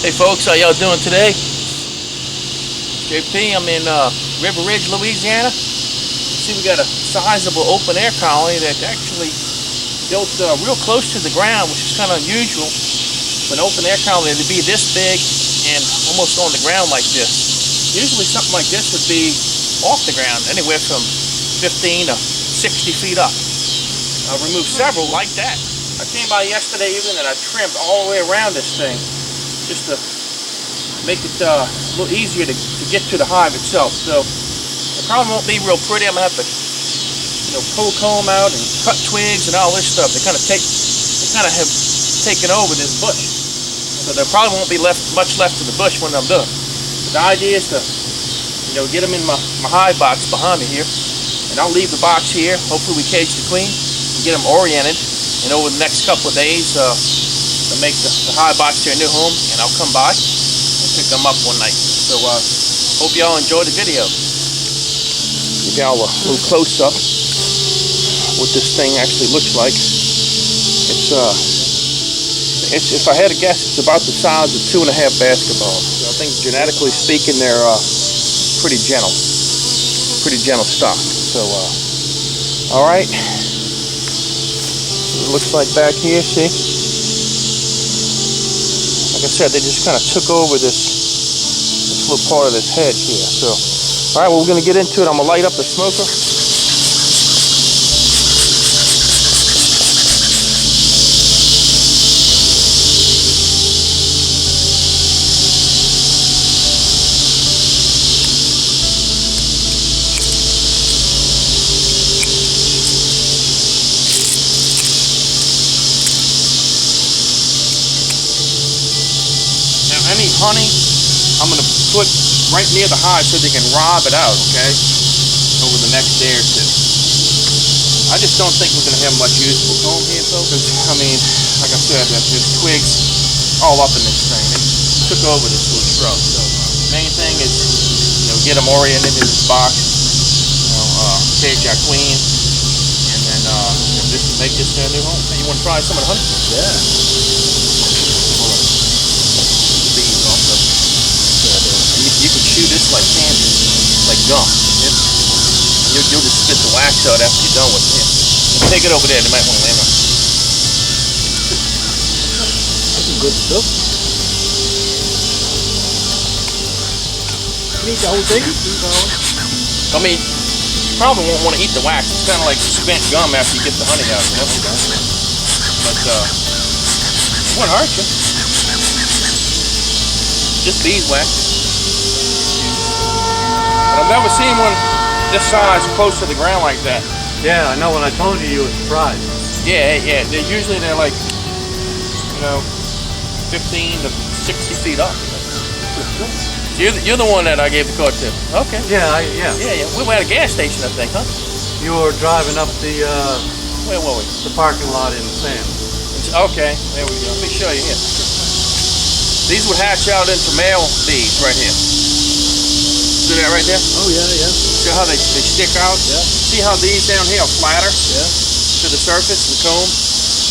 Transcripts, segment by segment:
Hey folks, how y'all doing today? JP, I'm in River Ridge, Louisiana. See, we got a sizable open air colony that actually built real close to the ground, which is kind of unusual for an open air colony to be this big and almost on the ground like this. Usually something like this would be off the ground, anywhere from 15 to 60 feet up. I removed several like that. I came by yesterday evening and I trimmed all the way around this thing, just to make it a little easier to get to the hive itself. So it probably won't be real pretty. I'm gonna have to, pull comb out and cut twigs and all this stuff. They kind of have taken over this bush, so there probably won't be much left of the bush when I'm done. But the idea is to, get them in my hive box behind me here, and I'll leave the box here. Hopefully we cage the queen and get them oriented, and over the next couple of days to make the hive box their new home, and I'll come by and pick them up one night. So hope y'all enjoy the video. Give y'all a little close up what this thing actually looks like. It's if I had to guess, it's about the size of 2.5 basketballs. So I think genetically speaking, they're pretty gentle stock. So all right, it looks like back here, see. Like I said, they just kind of took over this little part of this hedge here. So, all right, well, we're going to get into it. I'm going to light up the smoker. Any honey, I'm going to put right near the hive so they can rob it out, okay, over the next day or two. I just don't think we're going to have much useful comb here, folks. I mean, like I said, there's twigs all up in this thing. They took over this little shrub. So main thing is, get them oriented in this box, cage our queen, and then just make this their new home. Hey, you want to try some of the honey? Yeah. You can chew this like candy, like gum. Yeah. You'll just spit the wax out after you're done with it. Yeah. Take it over there. They might want to land on it. That's some good stuff. You eat the whole thing? I mean, you probably won't want to eat the wax. It's kind of like spent gum after you get the honey out. But it won't hurt you. Just beeswax. But I've never seen one this size close to the ground like that. Yeah, I know. When I told you, you were surprised. Yeah. They're like, 15 to 60 feet up. You're the one that I gave the card to. Okay. Yeah. We were at a gas station, I think, huh? You were driving up the where were we? The parking lot in Sam. Okay, there we go. Let me show you here. These would hatch out into male bees right here. See that right there? Oh yeah. See how they stick out? Yeah. See how these down here are flatter? Yeah. To the surface, the comb?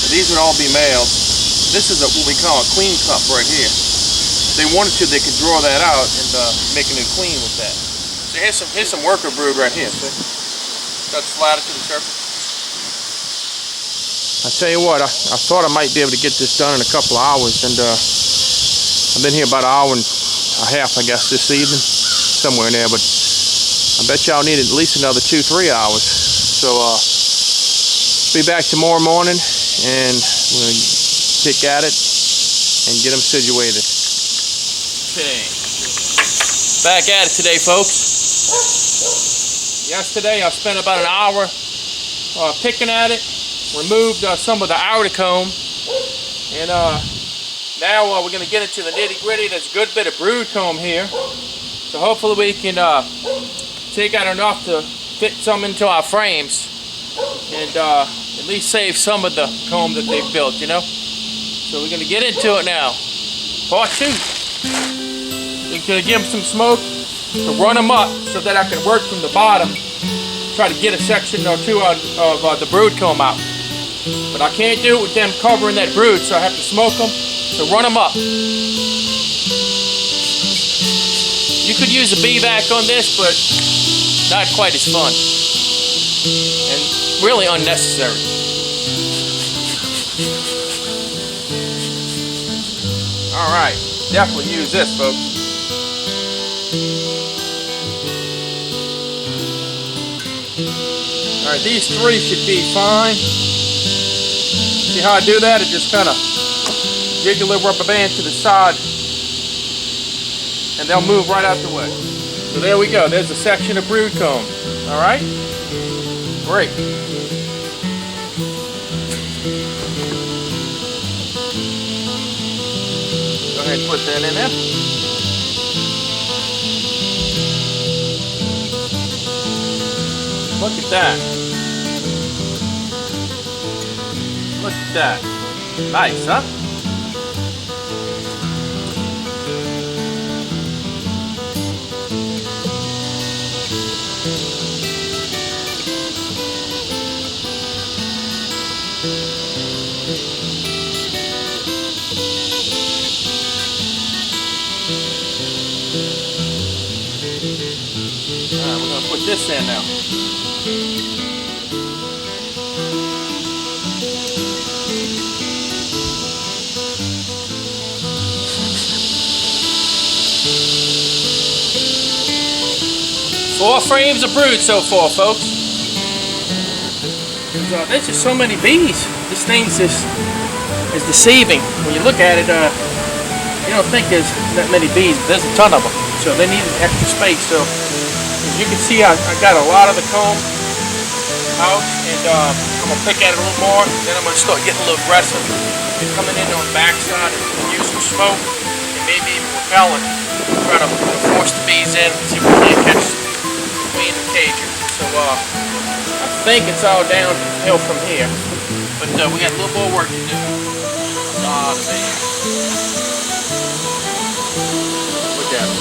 And these would all be males. This is what we call a queen cup right here. If they wanted to, they could draw that out and make a new queen with that. So here's some worker brood right here. See? That's flatter to the surface. I tell you what, I thought I might be able to get this done in a couple of hours, and I've been here about an hour and a half, I guess, this evening, somewhere in there, but I bet y'all need at least another 2-3 hours. So be back tomorrow morning, and we're going to kick at it and get them situated. Okay, back at it today, folks. Yesterday I spent about an hour picking at it, removed some of the outer comb, and now we're going to get into the nitty-gritty. There's a good bit of brood comb here, so hopefully we can take out enough to fit some into our frames and at least save some of the comb that they've built, So we're going to get into it now. Part 2. We're going to give them some smoke to run them up so that I can work from the bottom, try to get a section or two of the brood comb out. But I can't do it with them covering that brood, so I have to smoke them to run them up. You could use a bee vac on this, but not quite as fun. And really unnecessary. Alright, definitely use this, folks. Alright, these three should be fine. See how I do that? I just kind of jiggle the rubber band to the side and they'll move right out the way. So there we go. There's a section of brood comb. Alright? Great. Go ahead and put that in there. Look at that. Look at that. Nice, huh? Alright, we're going to put this in now. Four frames of brood so far, folks. There's just so many bees. This thing's just is deceiving. When you look at it, you don't think there's that many bees, but there's a ton of them. So they need extra space. So as you can see, I got a lot of the comb out, and I'm gonna pick at it a little more. Then I'm gonna start getting a little aggressive and coming in on the backside and use some smoke and maybe even repellent. Try to force the bees in and see if we can't catch the queen and cager. So I think it's all downhill from here, but we got a little more work to do. A lot of bees. Look at them.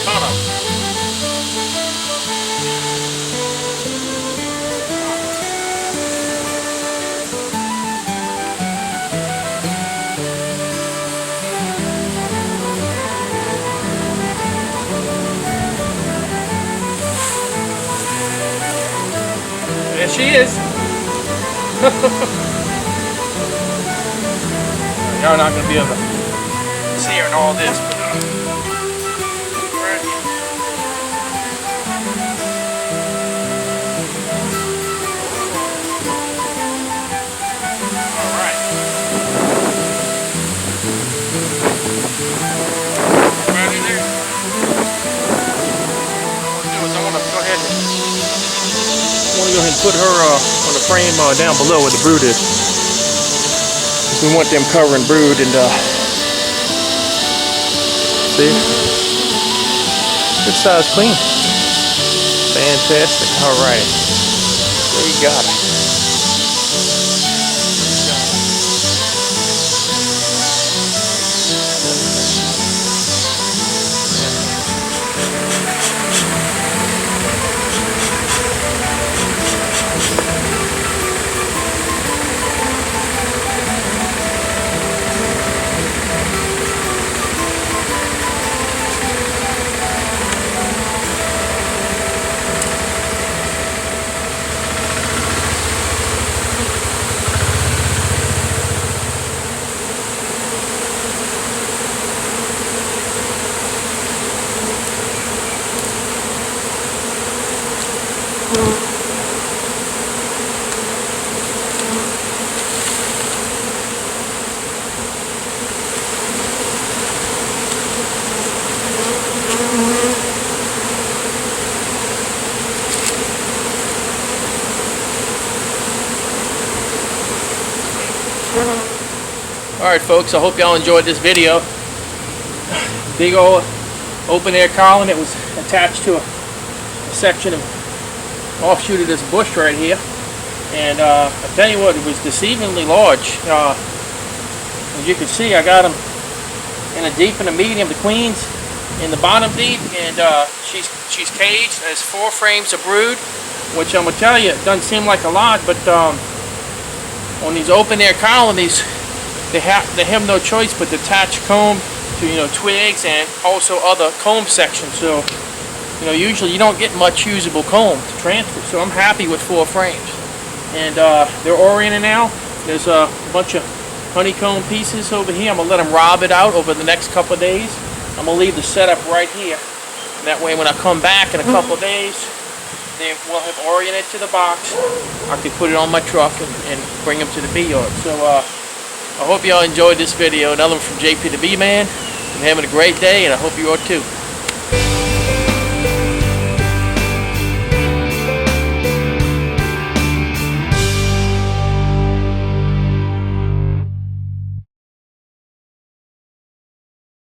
Ton of them. There she is. Y'all not going to be able to see her in all this, but right here. All right. Right in there. What I'm going to do is I want to go ahead and put her on the frame down below where the brood is. We want them covering brood and see, good size queen. Fantastic. All right, there you got it. Alright folks, I hope y'all enjoyed this video. Big old open air colony that was attached to a section of offshoot of this bush right here. And I tell you what, it was deceivingly large. As you can see, I got them in a deep and a medium, the queens in the bottom deep, and she's caged. There's 4 frames of brood, which I'm gonna tell you, it doesn't seem like a lot, but on these open air colonies, they have no choice but to attach comb to twigs and also other comb sections. So usually you don't get much usable comb to transfer. So I'm happy with 4 frames, and they're oriented now. There's a bunch of honeycomb pieces over here. I'm gonna let them rob it out over the next couple of days. I'm gonna leave the setup right here. That way, when I come back in a couple of days, they will have oriented to the box. I can put it on my truck and bring them to the bee yard. So I hope y'all enjoyed this video. Another one from JP the Bee Man. I'm having a great day, and I hope you are too.